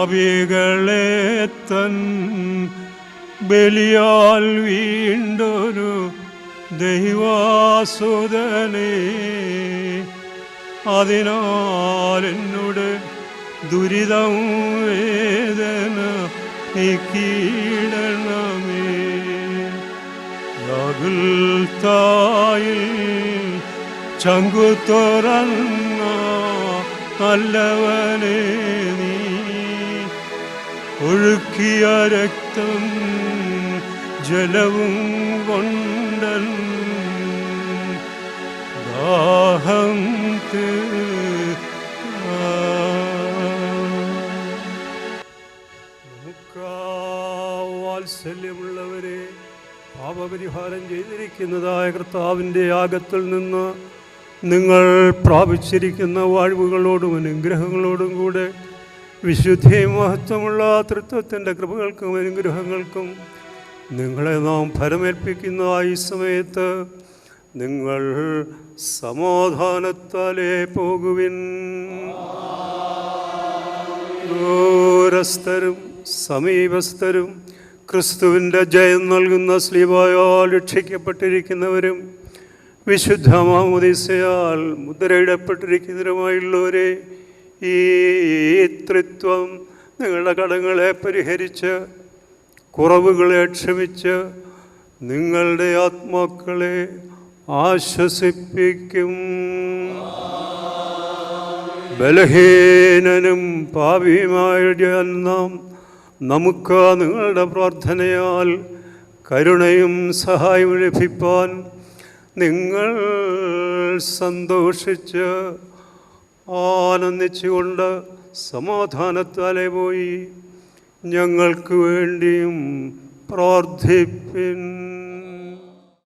പാപികളെ തൻ ബലിയാൽ വീണ്ടൊരു ദൈവാസുതനേ, അതിനാൽ എന്നോട് ദുരിതം വേദന നീക്കിയിടണമേ. യാഗുൽത്തായിൽ ചങ്കു തുറന്ന നല്ലവനെ നീ, ഒഴുക്കിയ രക്തം ജലവും കൊണ്ടൻ ദാഹം വാത്സല്യമുള്ളവരെ, പാപപരിഹാരം ചെയ്തിരിക്കുന്നതായ കർത്താവിൻ്റെ യാഗത്തിൽ നിന്ന് നിങ്ങൾ പ്രാപിച്ചിരിക്കുന്ന വാഴ്വുകളോടും അനുഗ്രഹങ്ങളോടും കൂടെ വിശുദ്ധിയും മഹത്വമുള്ള തൃത്വത്തിൻ്റെ കൃപകൾക്കും അനുഗ്രഹങ്ങൾക്കും നിങ്ങളെ നാം ഫലമേൽപ്പിക്കുന്ന ഈ സമയത്ത് നിങ്ങൾ സമാധാനത്താലേ പോകുവിൻ. ദൂരസ്ഥരും സമീപസ്ഥരും ക്രിസ്തുവിൻ്റെ ജയം നൽകുന്ന സ്ലീബായാൽ രക്ഷിക്കപ്പെട്ടിരിക്കുന്നവരും വിശുദ്ധ മാമോദീസയാൽ മുദ്രയിടപ്പെട്ടിരിക്കുന്നവരുമായുള്ളവരെ, ഈ ത്രിത്വം നിങ്ങളുടെ കടങ്ങളെ പരിഹരിച്ച് കുറവുകളെ ക്ഷമിച്ച് നിങ്ങളുടെ ആത്മാക്കളെ ആശ്വസിപ്പിക്കും. ബലഹീനനും പാപിയുമായ നാം നമുക്ക് നിങ്ങളുടെ പ്രാർത്ഥനയാൽ കരുണയും സഹായവും ലഭിപ്പാൻ നിങ്ങൾ സന്തോഷിച്ച് ആനന്ദിച്ചുകൊണ്ട് സമാധാനത്താലെ പോയി ഞങ്ങൾക്ക് വേണ്ടിയും പ്രാർത്ഥിപ്പിൻ.